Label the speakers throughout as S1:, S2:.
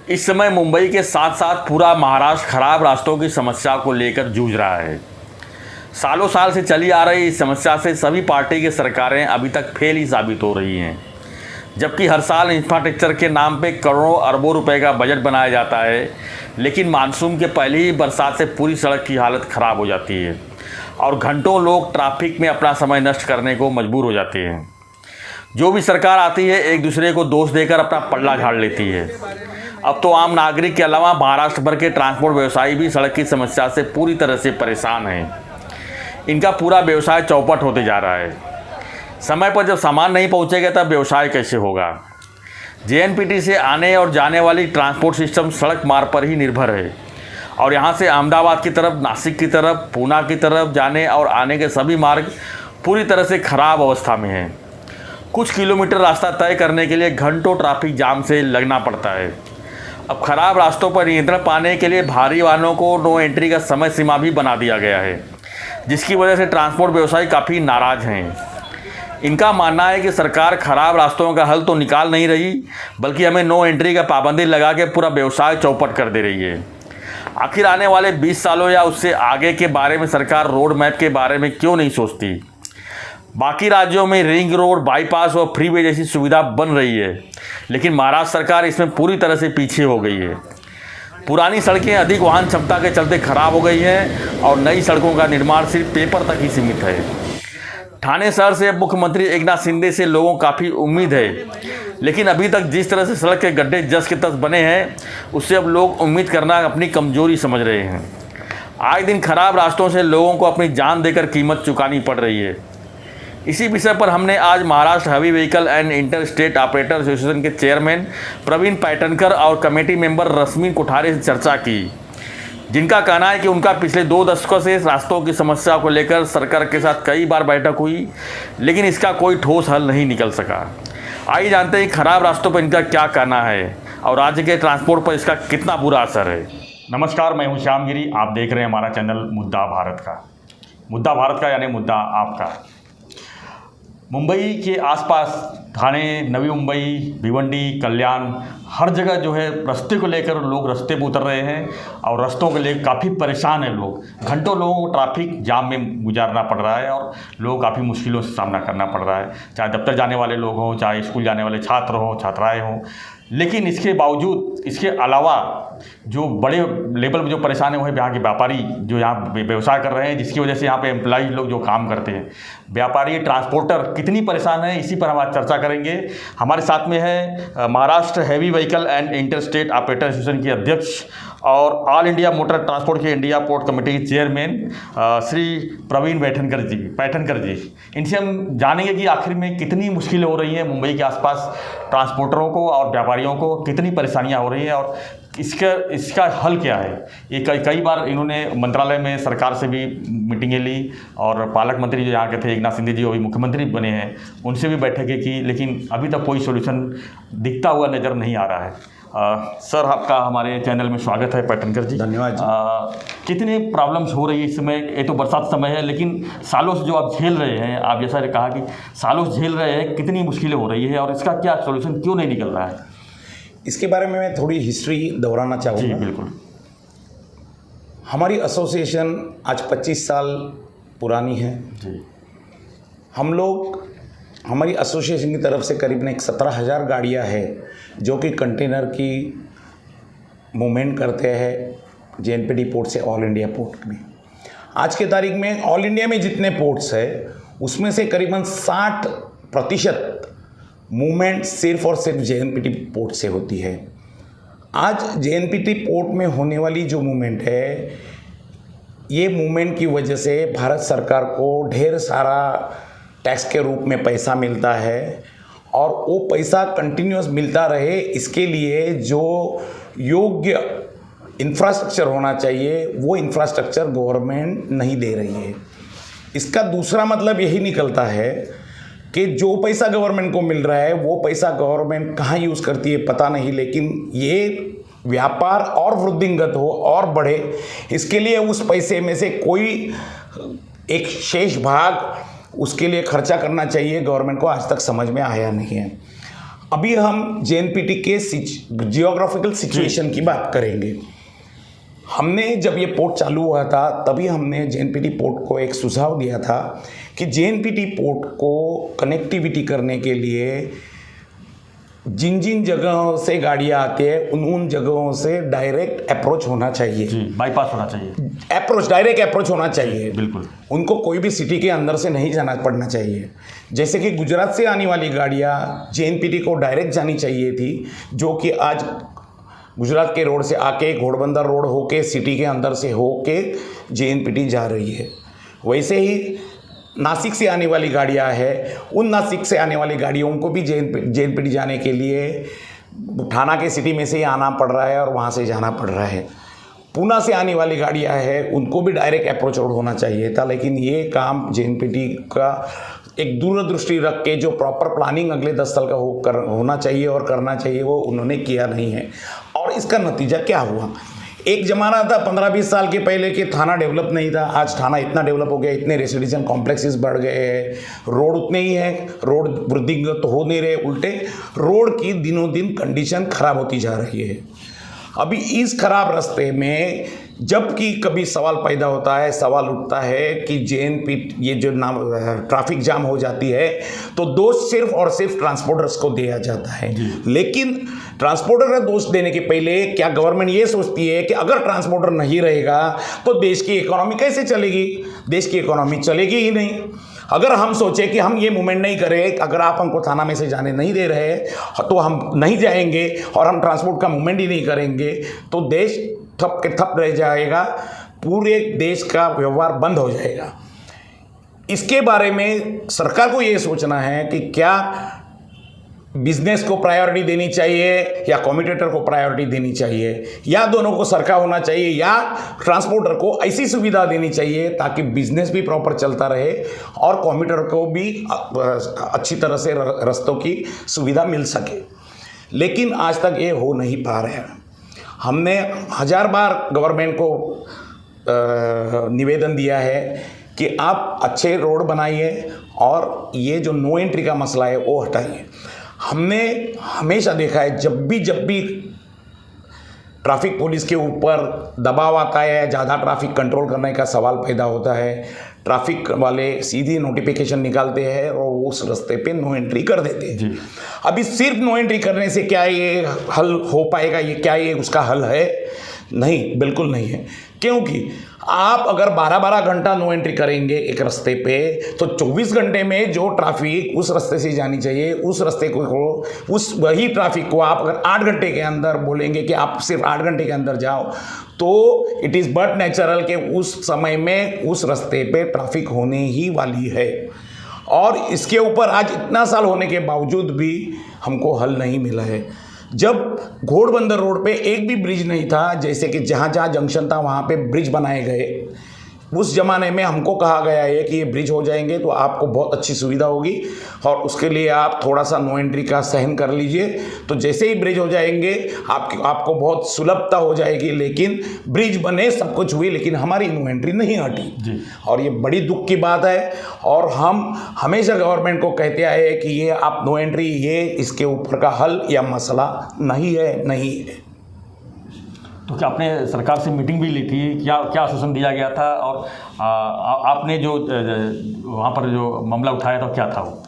S1: इस समय मुंबई के साथ साथ पूरा महाराष्ट्र खराब रास्तों की समस्या को लेकर जूझ रहा है। सालों साल से चली आ रही इस समस्या से सभी पार्टी की सरकारें अभी तक फेल ही साबित हो रही हैं। जबकि हर साल इंफ्रास्ट्रक्चर के नाम पे करोड़ों अरबों रुपए का बजट बनाया जाता है, लेकिन मानसून के पहले ही बरसात से पूरी सड़क की हालत ख़राब हो जाती है और घंटों लोग ट्रैफिक में अपना समय नष्ट करने को मजबूर हो जाते हैं। जो भी सरकार आती है एक दूसरे को दोष देकर अपना पल्ला झाड़ लेती है। अब तो आम नागरिक के अलावा महाराष्ट्र भर के ट्रांसपोर्ट व्यवसायी भी सड़क की समस्या से पूरी तरह से परेशान हैं। इनका पूरा व्यवसाय चौपट होते जा रहा है। समय पर जब सामान नहीं पहुंचेगा तब व्यवसाय कैसे होगा। जेएनपीटी से आने और जाने वाली ट्रांसपोर्ट सिस्टम सड़क मार्ग पर ही निर्भर है और यहाँ से अहमदाबाद की तरफ, नासिक की तरफ, पूना की तरफ जाने और आने के सभी मार्ग पूरी तरह से ख़राब अवस्था में हैं। कुछ किलोमीटर रास्ता तय करने के लिए घंटों ट्रैफिक जाम से लगना पड़ता है। अब खराब रास्तों पर नियंत्रण पाने के लिए भारी वाहनों को नो एंट्री का समय सीमा भी बना दिया गया है, जिसकी वजह से ट्रांसपोर्ट व्यवसायी काफ़ी नाराज़ हैं। इनका मानना है कि सरकार खराब रास्तों का हल तो निकाल नहीं रही, बल्कि हमें नो एंट्री का पाबंदी लगा के पूरा व्यवसाय चौपट कर दे रही है। आखिर आने वाले 20 सालों या उससे आगे के बारे में सरकार रोड मैप के बारे में क्यों नहीं सोचती। बाकी राज्यों में रिंग रोड, बाईपास और फ्रीवे जैसी सुविधा बन रही है, लेकिन महाराष्ट्र सरकार इसमें पूरी तरह से पीछे हो गई है। पुरानी सड़कें अधिक वाहन क्षमता के चलते खराब हो गई हैं और नई सड़कों का निर्माण सिर्फ पेपर तक ही सीमित है। ठाणे शहर से मुख्यमंत्री एकनाथ शिंदे से लोगों को काफ़ी उम्मीद है, लेकिन अभी तक जिस तरह से सड़क के गड्ढे जस के तस बने हैं, उससे अब लोग उम्मीद करना अपनी कमजोरी समझ रहे हैं। आए दिन खराब रास्तों से लोगों को अपनी जान देकर कीमत चुकानी पड़ रही है। इसी विषय पर हमने आज Maharashtra heavy vehicle and inter state operator association के चेयरमैन प्रवीण पैठणकर और कमेटी मेंबर रश्मि कोठारे से चर्चा की, जिनका कहना है कि उनका पिछले 2 दशकों से रास्तों की समस्या को लेकर सरकार के साथ कई बार बैठक हुई, लेकिन इसका कोई ठोस हल नहीं निकल सका। आइए जानते हैं खराब रास्तों पर इनका क्या कहना है और राज्य के ट्रांसपोर्ट पर इसका कितना बुरा असर है। नमस्कार, मैं हूँ श्यामगिरी। आप देख रहे हैं हमारा चैनल मुद्दा भारत का। मुद्दा भारत का यानी मुद्दा आपका। मुंबई के आसपास ठाणे, नवी मुंबई, भिवंडी, कल्याण, हर जगह जो है रास्ते को लेकर लोग रास्ते पर उतर रहे हैं और रास्तों को लेकर काफ़ी परेशान हैं लोग। घंटों लोगों को ट्रैफिक जाम में गुजारना पड़ रहा है और लोग काफ़ी मुश्किलों से सामना करना पड़ रहा है, चाहे दफ्तर जाने वाले लोग हों, चाहे स्कूल जाने वाले छात्र हों, छात्राएँ हों। लेकिन इसके बावजूद, इसके अलावा जो बड़े लेवल पर जो परेशान है वो है यहाँ के व्यापारी जो यहाँ व्यवसाय कर रहे हैं, जिसकी वजह से यहाँ पे एम्प्लॉय लोग जो काम करते हैं, व्यापारी, ट्रांसपोर्टर कितनी परेशान है, इसी पर हम आज चर्चा करेंगे। हमारे साथ में है Maharashtra heavy vehicle and inter state operator association के अध्यक्ष और ऑल इंडिया मोटर ट्रांसपोर्ट के इंडिया पोर्ट कमेटी के चेयरमैन श्री प्रवीण पैठणकर जी। इनसे हम जानेंगे कि आखिर में कितनी मुश्किलें हो रही हैं मुंबई के आसपास ट्रांसपोर्टरों को और व्यापारियों को, कितनी परेशानियां हो रही हैं और इसका हल क्या है। ये कई बार इन्होंने मंत्रालय में सरकार से भी मीटिंगें ली और पालक मंत्री जो यहाँ के थे एकनाथ शिंदे जी, वो भी मुख्यमंत्री बने हैं, उनसे भी बैठकें की, लेकिन अभी तक कोई सोल्यूशन दिखता हुआ नज़र नहीं आ रहा है। सर, आपका हमारे चैनल में स्वागत है पैठणकर जी।
S2: धन्यवाद जी।
S1: कितनी प्रॉब्लम्स हो रही है इस समय? ये तो बरसात समय है, लेकिन सालों से जो आप झेल रहे हैं, आप जैसा कहा कि सालों से झेल रहे हैं, कितनी मुश्किलें हो रही है और इसका क्या सोल्यूशन क्यों नहीं निकल रहा है?
S2: इसके बारे में मैं थोड़ी हिस्ट्री दोहराना चाहूँगा।
S1: जी बिल्कुल।
S2: हमारी एसोसिएशन आज 25 साल पुरानी है
S1: जी।
S2: हम लोग, हमारी एसोसिएशन की तरफ से करीबन 17,000 गाड़ियाँ हैं जो कि कंटेनर की मूवमेंट करते हैं जेएनपीटी पोर्ट से ऑल इंडिया पोर्ट में। आज के तारीख में ऑल इंडिया में जितने पोर्ट्स है उसमें से करीबन 60% मूवमेंट सिर्फ और सिर्फ जेएनपीटी पोर्ट से होती है। आज जेएनपीटी पोर्ट में होने वाली जो मूवमेंट है, ये मूवमेंट की वजह से भारत सरकार को ढेर सारा टैक्स के रूप में पैसा मिलता है और वो पैसा कंटिन्यूस मिलता रहे, इसके लिए जो योग्य इंफ्रास्ट्रक्चर होना चाहिए वो इंफ्रास्ट्रक्चर गवर्नमेंट नहीं दे रही है। इसका दूसरा मतलब यही निकलता है कि जो पैसा गवर्नमेंट को मिल रहा है वो पैसा गवर्नमेंट कहाँ यूज़ करती है पता नहीं, लेकिन ये व्यापार और वृद्धिंगत हो और बढ़े, इसके लिए उस पैसे में से कोई एक शेष भाग उसके लिए खर्चा करना चाहिए। गवर्नमेंट को आज तक समझ में आया नहीं है। अभी हम जेएनपीटी के जियोग्राफिकल सिचुएशन की बात करेंगे। हमने जब ये पोर्ट चालू हुआ था तभी हमने जेएनपीटी पोर्ट को एक सुझाव दिया था कि जेएनपीटी पोर्ट को कनेक्टिविटी करने के लिए जिन जिन जगहों से गाड़ियाँ आती है उन जगहों से डायरेक्ट अप्रोच होना चाहिए,
S1: बाईपास होना चाहिए,
S2: डायरेक्ट अप्रोच होना चाहिए।
S1: बिल्कुल,
S2: उनको कोई भी सिटी के अंदर से नहीं जाना पड़ना चाहिए। जैसे कि गुजरात से आने वाली गाड़ियाँ जेएनपीटी को डायरेक्ट जानी चाहिए थी, जो कि आज गुजरात के रोड से आके घोड़बंदर रोड होके सिटी के अंदर से होके जेएनपीटी जा रही है। वैसे ही नासिक से आने वाली गाड़ियाँ हैं, उन नासिक से आने वाली गाड़ियों को भी जेएनपीटी जाने के लिए थाना के सिटी में से ही आना पड़ रहा है और वहाँ से जाना पड़ रहा है। पूना से आने वाली गाड़ियाँ हैं, उनको भी डायरेक्ट अप्रोच रोड होना चाहिए था, लेकिन ये काम जेएनपीटी का एक दूरदृष्टि रख के जो प्रॉपर प्लानिंग अगले 10 साल का होना चाहिए और करना चाहिए वो उन्होंने किया नहीं है। और इसका नतीजा क्या हुआ? एक ज़माना था 15-20 साल के पहले कि थाना डेवलप नहीं था, आज थाना इतना डेवलप हो गया, इतने रेसिडेंशियल कॉम्प्लेक्सेस बढ़ गए हैं, रोड उतने ही हैं, रोड वृद्धिंगत तो हो नहीं रहे, उल्टे रोड की दिनों दिन कंडीशन खराब होती जा रही है। अभी इस खराब रास्ते में जबकि कभी सवाल पैदा होता है, सवाल उठता है कि जेएनपीटी ये जो नाम ट्रैफिक जाम हो जाती है तो दोष सिर्फ और सिर्फ ट्रांसपोर्टर्स को दिया जाता है। लेकिन ट्रांसपोर्टर का दोष देने के पहले क्या गवर्नमेंट ये सोचती है कि अगर ट्रांसपोर्टर नहीं रहेगा तो देश की इकोनॉमी कैसे चलेगी? देश की इकोनॉमी चलेगी ही नहीं। अगर हम सोचें कि हम ये मूवमेंट नहीं करें, अगर आप हमको थाना में से जाने नहीं दे रहे तो हम नहीं जाएंगे और हम ट्रांसपोर्ट का मूवमेंट ही नहीं करेंगे तो देश ठप के ठप रह जाएगा, पूरे देश का व्यवहार बंद हो जाएगा। इसके बारे में सरकार को ये सोचना है कि क्या बिजनेस को प्रायोरिटी देनी चाहिए या कम्यूटेटर को प्रायोरिटी देनी चाहिए, या दोनों को सरका होना चाहिए, या ट्रांसपोर्टर को ऐसी सुविधा देनी चाहिए ताकि बिजनेस भी प्रॉपर चलता रहे और कम्यूटेटर को भी अच्छी तरह से रास्तों की सुविधा मिल सके। लेकिन आज तक ये हो नहीं पा रहा है। हमने 1000 बार गवर्नमेंट को निवेदन दिया है कि आप अच्छे रोड बनाइए और ये जो नो एंट्री का मसला है वो हटाइए। हमने हमेशा देखा है जब भी ट्रैफिक पुलिस के ऊपर दबाव आता है, ज़्यादा ट्रैफिक कंट्रोल करने का सवाल पैदा होता है, ट्रैफिक वाले सीधी नोटिफिकेशन निकालते हैं और उस रास्ते पे नो एंट्री कर देते हैं। अभी सिर्फ नो एंट्री करने से क्या ये हल हो पाएगा? ये क्या ये उसका हल है? नहीं, बिल्कुल नहीं है। क्योंकि आप अगर 12-12 घंटा नो एंट्री करेंगे एक रास्ते पे तो 24 घंटे में जो ट्रैफिक उस रास्ते से जानी चाहिए उस रास्ते को उस वही ट्रैफिक को आप अगर 8 घंटे के अंदर बोलेंगे कि आप सिर्फ 8 घंटे के अंदर जाओ तो इट इज़ बट नेचुरल कि उस समय में उस रास्ते पे ट्रैफिक होने ही वाली है। और इसके ऊपर आज इतना साल होने के बावजूद भी हमको हल नहीं मिला है। जब घोड़बंदर रोड पे एक भी ब्रिज नहीं था, जैसे कि जहाँ जहाँ जंक्शन था वहाँ पे ब्रिज बनाए गए, उस ज़माने में हमको कहा गया है कि ये ब्रिज हो जाएंगे तो आपको बहुत अच्छी सुविधा होगी और उसके लिए आप थोड़ा सा नो एंट्री का सहन कर लीजिए। तो जैसे ही ब्रिज हो जाएंगे आपको बहुत सुलभता हो जाएगी। लेकिन ब्रिज बने, सब कुछ हुई, लेकिन हमारी नो एंट्री नहीं हटी और ये बड़ी दुख की बात है। और हम हमेशा गवर्नमेंट को कहते आए कि ये आप नो एंट्री ये इसके ऊपर का हल या मसला नहीं है।
S1: तो क्या आपने सरकार से मीटिंग भी ली थी? क्या आश्वासन दिया गया था? और आपने जो वहाँ पर जो मामला उठाया था क्या था वो?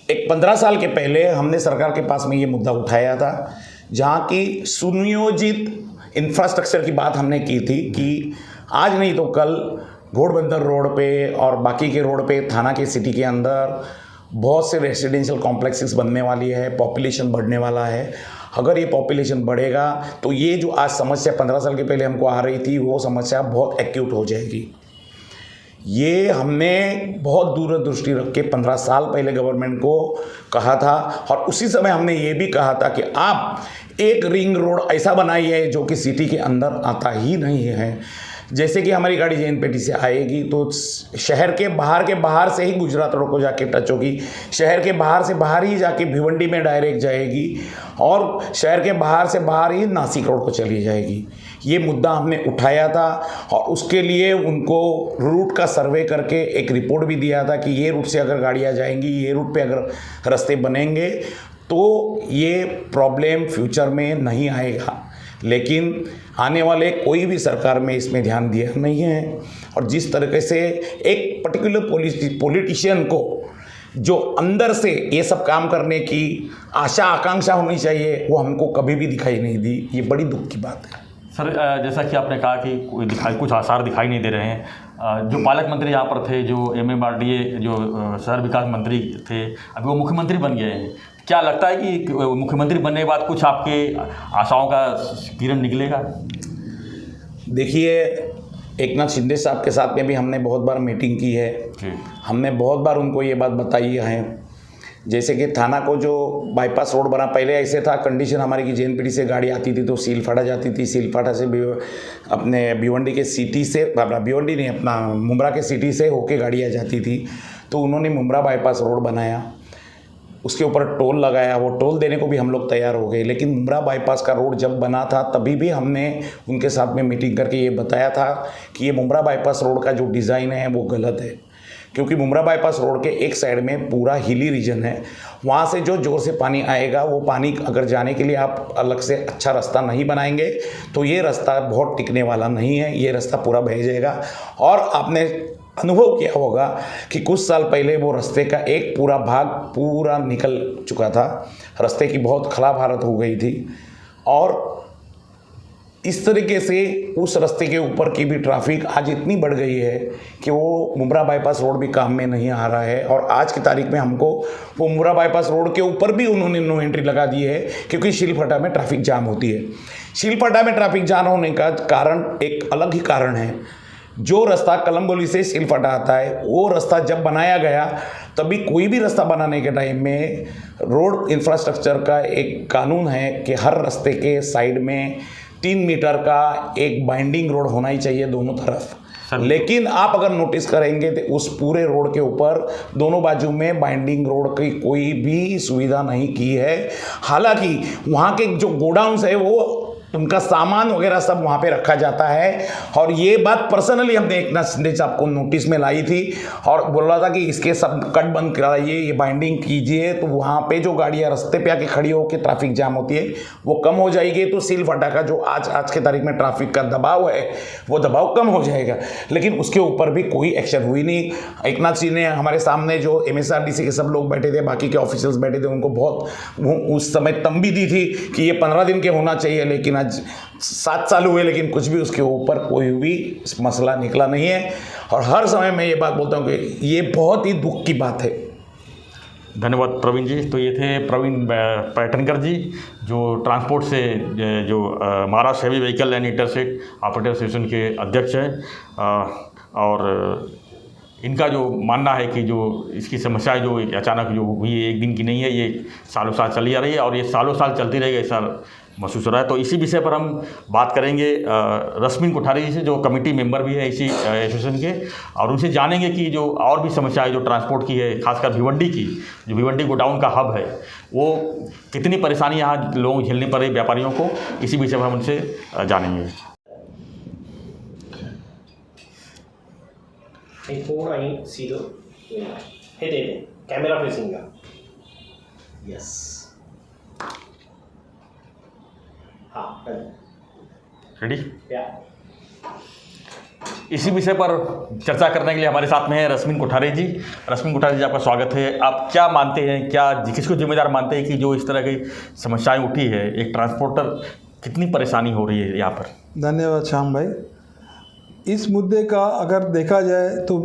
S2: एक 15 साल के पहले हमने सरकार के पास में ये मुद्दा उठाया था, जहाँ की सुनियोजित इंफ्रास्ट्रक्चर की बात हमने की थी कि आज नहीं तो कल घोड़बंदर रोड पे और बाकी के रोड पे थाना के सिटी के अंदर बहुत से रेसिडेंशियल कॉम्प्लेक्सेस बनने वाली है, पॉपुलेशन बढ़ने वाला है। अगर ये पॉपुलेशन बढ़ेगा तो ये जो आज समस्या 15 साल के पहले हमको आ रही थी वो समस्या बहुत एक्यूट हो जाएगी। ये हमने बहुत दूरदृष्टि रख के 15 साल पहले गवर्नमेंट को कहा था और उसी समय हमने ये भी कहा था कि आप एक रिंग रोड ऐसा बनाइए जो कि सिटी के अंदर आता ही नहीं है। जैसे कि हमारी गाड़ी जेएनपीटी से आएगी तो शहर के बाहर से ही गुजरात रोड को जाके टच होगी, शहर के बाहर से बाहर ही जाके भिवंडी में डायरेक्ट जाएगी और शहर के बाहर से बाहर ही नासिक रोड को चली जाएगी। ये मुद्दा हमने उठाया था और उसके लिए उनको रूट का सर्वे करके एक रिपोर्ट भी दिया था कि ये रूट से अगर गाड़ियाँ जाएंगी, ये रूट पे अगर रास्ते बनेंगे तो ये प्रॉब्लम फ्यूचर में नहीं आएगा। लेकिन आने वाले कोई भी सरकार में इसमें ध्यान दिया नहीं है। और जिस तरीके से एक पर्टिकुलर पॉलिटिशियन को जो अंदर से ये सब काम करने की आशा आकांक्षा होनी चाहिए, वो हमको कभी भी दिखाई नहीं दी। ये बड़ी दुख की बात है।
S1: सर, जैसा कि आपने कहा कि कुछ आसार दिखाई नहीं दे रहे हैं। जो पालक मंत्री यहाँ पर थे, जो MMRDA जो शहर विकास मंत्री थे, अभी वो मुख्यमंत्री बन गए हैं। क्या लगता है कि मुख्यमंत्री बनने के बाद कुछ आपके आशाओं का किरण निकलेगा?
S2: देखिए, एकनाथ शिंदे साहब के साथ में भी हमने बहुत बार मीटिंग की है। हमने बहुत बार उनको ये बात बताई है। जैसे कि थाना को जो बाईपास रोड बना, पहले ऐसे था कंडीशन हमारी कि JNPT से गाड़ी आती थी तो सीलफाटा जाती थी, सीलफाटा से अपने भिवंडी के सिटी से, भिवंडी नहीं, अपना मुमरा के सिटी से होके गाड़ी आ जाती थी। तो उन्होंने मुमरा बाईपास रोड बनाया, उसके ऊपर टोल लगाया। वो टोल देने को भी हम लोग तैयार हो गए। लेकिन मुमरा बाईपास का रोड जब बना था तभी भी हमने उनके साथ में मीटिंग करके ये बताया था कि ये मुमरा बाईपास रोड का जो डिज़ाइन है वो गलत है। क्योंकि मुमरा बाईपास रोड के एक साइड में पूरा हिली रीजन है, वहाँ से जो जोर से पानी आएगा, वो पानी अगर जाने के लिए आप अलग से अच्छा रास्ता नहीं बनाएंगे तो ये रास्ता बहुत टिकने वाला नहीं है। ये रास्ता पूरा बह जाएगा। और आपने अनुभव किया होगा कि कुछ साल पहले वो रास्ते का एक पूरा भाग पूरा निकल चुका था, रास्ते की बहुत ख़राब हालत हो गई थी। और इस तरीके से उस रास्ते के ऊपर की भी ट्रैफिक आज इतनी बढ़ गई है कि वो मुमरा बाईपास रोड भी काम में नहीं आ रहा है। और आज की तारीख में हमको वो मुमरा बाईपास रोड के ऊपर भी उन्होंने नो एंट्री लगा दी है, क्योंकि शीलफाटा में ट्रैफिक जाम होती है। शीलफाटा में ट्रैफिक जाम होने का कारण एक अलग ही कारण है। जो रास्ता कलमबोली से शीलफाटा आता है, वो रास्ता जब बनाया गया तभी कोई भी रास्ता बनाने के टाइम में रोड इंफ्रास्ट्रक्चर का एक कानून है कि हर रास्ते के साइड में 3 मीटर का एक बाइंडिंग रोड होना ही चाहिए दोनों तरफ। लेकिन आप अगर नोटिस करेंगे तो उस पूरे रोड के ऊपर दोनों बाजू में बाइंडिंग रोड की कोई भी सुविधा नहीं की है। हालांकि वहाँ के जो गोडाउन्स है वो उनका सामान वगैरह सब वहाँ पे रखा जाता है। और ये बात पर्सनली हमने एकनाथ शिंदे साहब को नोटिस में लाई थी और बोल रहा था कि इसके सब कट बंद कराइए, ये बाइंडिंग कीजिए, तो वहाँ पे जो गाड़ियाँ रास्ते पे आके खड़ी होकर ट्रैफिक जाम होती है वो कम हो जाएगी। तो सीलफाटा का जो आज के तारीख में ट्रैफिक का दबाव है वो दबाव कम हो जाएगा। लेकिन उसके ऊपर भी कोई एक्शन हुई नहीं। एकनाथ जी ने हमारे सामने जो MSRDC के सब लोग बैठे थे, बाकी के ऑफिसर्स बैठे थे, उनको बहुत उस समय तंबी दी थी कि ये 15 दिन के होना चाहिए। लेकिन 7 साल हुए लेकिन कुछ भी उसके ऊपर कोई भी मसला निकला नहीं है। और हर समय मैं ये बात बोलता हूँ कि ये बहुत ही दुख की बात है।
S1: धन्यवाद प्रवीण जी। तो ये थे प्रवीण पैठनकर जी, जो ट्रांसपोर्ट से जो Maharashtra heavy vehicle and interstate operator association के अध्यक्ष हैं। और इनका जो मानना है कि जो इसकी समस्या जो अचानक जो हुई है, एक दिन की नहीं है, ये सालों साल चली आ रही है और ये सालों साल चलती रहेगी, ऐसा महसूस हो रहा है। तो इसी विषय पर हम बात करेंगे रश्मिन कोठारी जी से, जो कमेटी मेंबर भी है इसी एसोसिएशन के, और उनसे जानेंगे कि जो और भी समस्याएं जो ट्रांसपोर्ट की है, खासकर भिवंडी की, जो भिवंडी गोडाउन का हब है, वो कितनी परेशानी यहाँ लोगों को झेलनी पड़ रही व्यापारियों को, इसी विषय पर हम उनसे जानेंगे।
S3: Before I see the head in camera facing up. Yes. हाँ, done.
S1: रेडी?
S3: Yeah.
S1: इसी विषय पर चर्चा करने के लिए हमारे साथ में है रश्मिन कोठारी जी। रश्मिन कोठारी जी, आपका स्वागत है। आप क्या मानते हैं, क्या किसको जिम्मेदार मानते हैं कि जो इस तरह की समस्याएं उठी है, एक ट्रांसपोर्टर कितनी परेशानी हो रही है यहाँ पर?
S4: धन्यवाद श्याम भाई। इस मुद्दे का अगर देखा जाए तो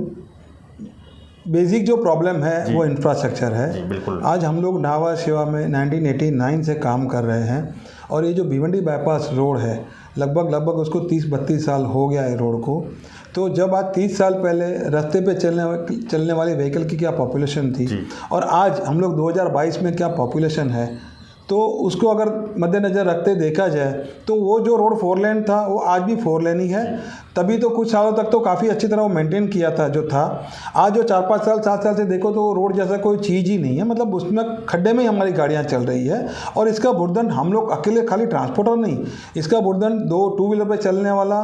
S4: बेसिक जो प्रॉब्लम है वो इंफ्रास्ट्रक्चर है।
S1: बिल्कुल।
S4: आज हम लोग ढाबा सेवा में 1989 से काम कर रहे हैं और ये जो भिवंडी बाईपास रोड है, लगभग उसको 30-32 साल हो गया है रोड को। तो जब आज 30 साल पहले रास्ते पे चलने वाले व्हीकल की क्या पॉपुलेशन थी और आज हम लोग 2022 में क्या पॉपुलेशन है, तो उसको अगर मद्देनज़र रखते देखा जाए तो वो जो रोड 4 लेन था वो आज भी 4 लेन ही है। तभी तो कुछ सालों तक तो काफ़ी अच्छी तरह वो मेंटेन किया था जो था। आज जो 4-5 साल 7 साल से देखो तो रोड जैसा कोई चीज़ ही नहीं है, मतलब उसमें खड्डे में ही हमारी गाड़ियाँ चल रही है। और इसका बुर्दन हम लोग अकेले खाली ट्रांसपोर्टर नहीं, इसका बुर्दन 2 व्हीलर पर चलने वाला,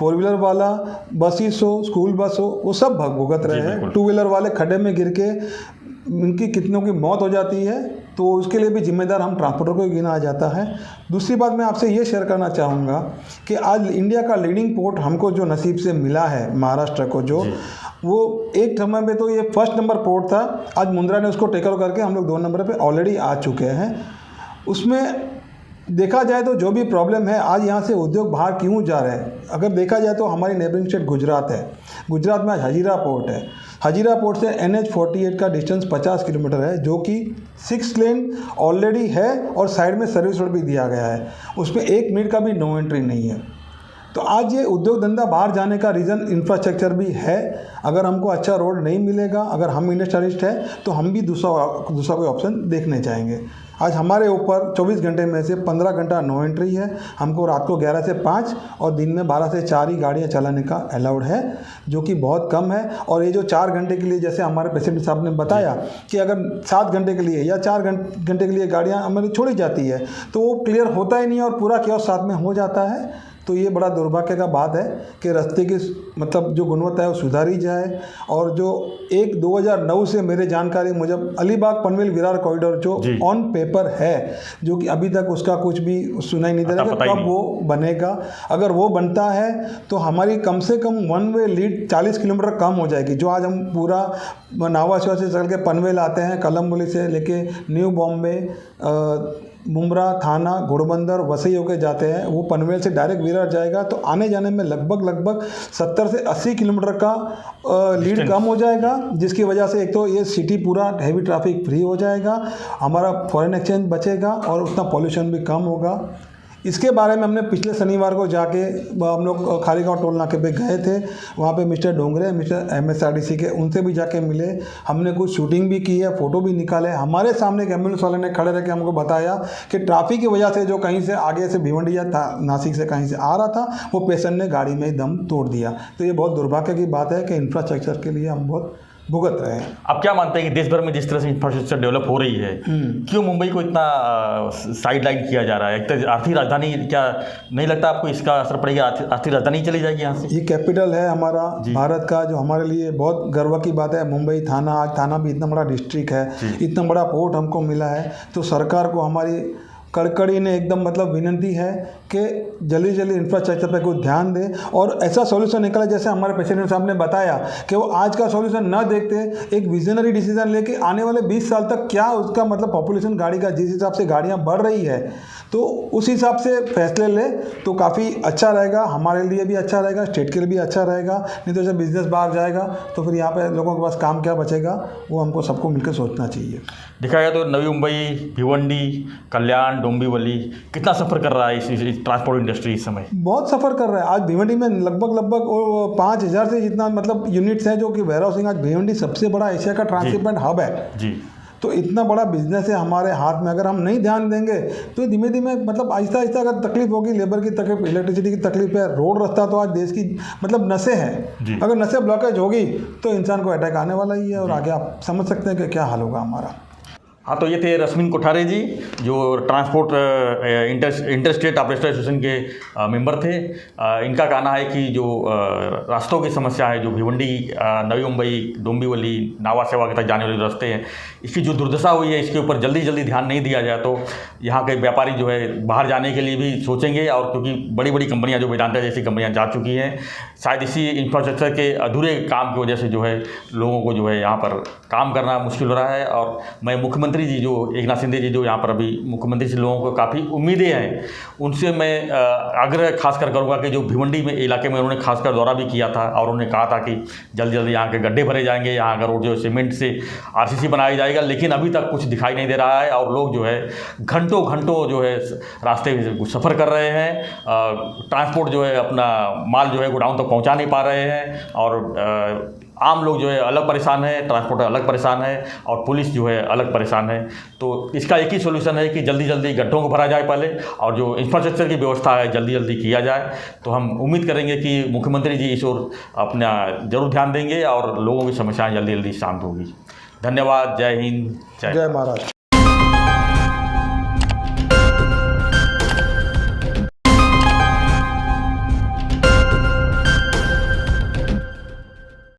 S4: 4 व्हीलर वाला, बसेस हो, स्कूल बस हो, वो सब भुगत रहे हैं। 2 व्हीलर वाले खड्डे में गिर के उनकी कितनों की मौत हो जाती है। तो उसके लिए भी जिम्मेदार हम ट्रांसपोर्टर को गिना जाता है। दूसरी बात मैं आपसे ये शेयर करना चाहूँगा कि आज इंडिया का लीडिंग पोर्ट हमको जो नसीब से मिला है महाराष्ट्र को, जो वो एक समय में तो ये फर्स्ट नंबर पोर्ट था, आज मुंद्रा ने उसको टेक ओवर करके हम लोग 2 नंबर पे ऑलरेडी आ चुके हैं। उसमें देखा जाए तो जो भी प्रॉब्लम है, आज यहाँ से उद्योग बाहर क्यों जा रहे हैं, अगर देखा जाए तो हमारी नेबरिंग स्टेट गुजरात है। गुजरात में आज हजीरा पोर्ट है। हजीरा पोर्ट से NH-48 का डिस्टेंस 50 किलोमीटर है, जो कि 6 लेन ऑलरेडी है और साइड में सर्विस रोड भी दिया गया है। उसमें 1 मिनट का भी नो एंट्री नहीं है। तो आज ये उद्योग धंधा बाहर जाने का रीज़न इंफ्रास्ट्रक्चर भी है। अगर हमको अच्छा रोड नहीं मिलेगा, अगर हम इंडस्ट्रियलिस्ट हैं, तो हम भी दूसरा कोई ऑप्शन देखने चाहेंगे। आज हमारे ऊपर 24 घंटे में से 15 घंटा नो एंट्री है। हमको रात को 11 से 5 और दिन में 12 से 4 ही गाड़ियाँ चलाने का अलाउड है, जो कि बहुत कम है। और ये जो 4 घंटे के लिए, जैसे हमारे प्रेसिडेंट साहब ने बताया कि अगर 7 घंटे के लिए या 4 घंटे के लिए गाड़ियाँ हमारी छोड़ी जाती है, तो वो क्लियर होता ही नहीं है और पूरा केओस साथ में हो जाता है। तो ये बड़ा दुर्भाग्य का बात है कि रास्ते की मतलब जो गुणवत्ता है वो सुधारी जाए। और जो 2009 से मेरे जानकारी मुजब अलीबाग पनवेल विरार कॉरिडोर जो ऑन पेपर है, जो कि अभी तक उसका कुछ भी सुनाई नहीं दे रहा है कब वो बनेगा। अगर वो बनता है तो हमारी कम से कम 1 वे लीड 40 किलोमीटर कम हो जाएगी। जो आज हम पूरा नावाशिवा से चल के पनवेल आते हैं, कलम्बोली से लेके न्यू बॉम्बे, मुमरा, थाना, घोड़बंदर, वसई होके जाते हैं, वो पनवेल से डायरेक्ट विरार जाएगा। तो आने जाने में लगभग 70 से 80 किलोमीटर का लीड कम हो जाएगा, जिसकी वजह से एक तो ये सिटी पूरा हैवी ट्रैफिक फ्री हो जाएगा, हमारा फॉरेन एक्सचेंज बचेगा और उतना पॉल्यूशन भी कम होगा। इसके बारे में हमने पिछले शनिवार को जाके हम लोग खारीगांव टोल नाके पे गए थे। वहाँ पे मिस्टर डोंगरे, मिस्टर MSRDC के, उनसे भी जाके मिले। हमने कुछ शूटिंग भी की है, फ़ोटो भी निकाले। हमारे सामने एक एम्बुलेंस वाले ने खड़े रह के हमको बताया कि ट्रैफिक की वजह से जो कहीं से आगे से भिवंडी या नासिक से कहीं से आ रहा था, वो पेशेंट ने गाड़ी में ही दम तोड़ दिया। तो ये बहुत दुर्भाग्य की बात है कि इंफ्रास्ट्रक्चर के लिए हम बहुत भुगत रहे हैं।
S1: आप क्या मानते हैं कि देश भर में जिस तरह से इंफ्रास्ट्रक्चर डेवलप हो रही है, क्यों मुंबई को इतना साइड लाइन किया जा रहा है? एक तो आर्थिक राजधानी, क्या नहीं लगता आपको इसका असर पड़ेगा? आर्थिक राजधानी चली जाएगी यहाँ से।
S4: ये कैपिटल है हमारा भारत का, जो हमारे लिए बहुत गर्व की बात है। मुंबई थाना, आज थाना भी इतना बड़ा डिस्ट्रिक्ट है, इतना बड़ा पोर्ट हमको मिला है। तो सरकार को हमारी कड़कड़ी ने एकदम मतलब विनती है कि जल्दी जल्दी इंफ्रास्ट्रक्चर पे कुछ ध्यान दे और ऐसा सॉल्यूशन निकले, जैसे हमारे प्रेसिडेंट साहब ने बताया कि वो आज का सॉल्यूशन न देखते एक विजनरी डिसीजन लेके आने वाले 20 साल तक क्या उसका मतलब पॉपुलेशन गाड़ी का जिस हिसाब से गाड़ियाँ बढ़ रही है, तो उस हिसाब से फैसले ले तो काफ़ी अच्छा रहेगा। हमारे लिए भी अच्छा रहेगा, स्टेट के लिए भी अच्छा रहेगा। नहीं तो जब बिजनेस बाहर जाएगा तो फिर यहाँ पे लोगों के पास काम क्या बचेगा, वो हमको सबको मिलकर सोचना चाहिए।
S1: देखा गया तो नवी मुंबई, भिवंडी, कल्याण, डोंबिवली कितना सफ़र कर रहा है इस ट्रांसपोर्ट इंडस्ट्री इस समय? बहुत
S4: सफ़र कर रहा है। आज भिवंडी में लगभग 5000 से जितना मतलब यूनिट्स हैं जो कि वेयर हाउसिंग। आज भिवंडी सबसे बड़ा एशिया का ट्रांसशिपमेंट हब है जी। तो इतना बड़ा बिजनेस है हमारे हाथ में, अगर हम नहीं ध्यान देंगे तो धीमे धीमे मतलब आहिस्ता आहिस्ता अगर तकलीफ होगी, लेबर की तकलीफ, इलेक्ट्रिसिटी की तकलीफ है, रोड रास्ता तो आज देश की मतलब नसें हैं। अगर नसें ब्लॉकेज होगी तो इंसान को अटैक आने वाला ही है और आगे आप समझ सकते हैं कि क्या हाल होगा हमारा।
S1: हाँ, तो ये थे रश्मिन कोठारे जी, जो ट्रांसपोर्ट इंटरस्टेट ऑपरेटर एसोसिएशन के मेंबर थे। इनका कहना है कि जो रास्तों की समस्या है, जो भिवंडी, नवी मुंबई, डोंबिवली, नावा सेवा के तक जाने वाले रास्ते हैं, इसकी जो दुर्दशा हुई है, इसके ऊपर जल्दी जल्दी ध्यान नहीं दिया जाए तो यहाँ के व्यापारी जो है बाहर जाने के लिए भी सोचेंगे। और क्योंकि बड़ी बड़ी कंपनियाँ, जो वेदांता जैसी कंपनियाँ जा चुकी हैं, शायद इसी इंफ्रास्ट्रक्चर के अधूरे काम की वजह से जो है लोगों को जो है यहाँ पर काम करना मुश्किल हो रहा है। और मैं मुख्यमंत्री जी, जो एकनाथ शिंदे जी जो यहाँ पर अभी मुख्यमंत्री से लोगों को काफ़ी उम्मीदें हैं, उनसे मैं आग्रह खासकर करूँगा कि जो भिवंडी में इलाके में उन्होंने खासकर दौरा भी किया था और उन्होंने कहा था कि जल्दी जल्दी यहाँ के गड्ढे भरे जाएंगे, यहाँ का रोड जो सीमेंट से RCC बनाया जाएगा, लेकिन अभी तक कुछ दिखाई नहीं दे रहा है और लोग जो है घंटों घंटों जो है रास्ते में सफ़र कर रहे हैं। ट्रांसपोर्ट जो है अपना माल जो है गोडाउन तक पहुँचा नहीं पा रहे हैं और आम लोग जो है अलग परेशान है, ट्रांसपोर्टर अलग परेशान है और पुलिस जो है अलग परेशान है। तो इसका एक ही सोल्यूशन है कि जल्दी जल्दी गड्ढों को भरा जाए पहले, और जो इंफ्रास्ट्रक्चर की व्यवस्था है जल्दी जल्दी किया जाए। तो हम उम्मीद करेंगे कि मुख्यमंत्री जी इस ओर अपना जरूर ध्यान देंगे और लोगों की समस्याएं जल्दी जल्दी शांत होगी। धन्यवाद। जय हिंद, जय
S4: महाराष्ट्र।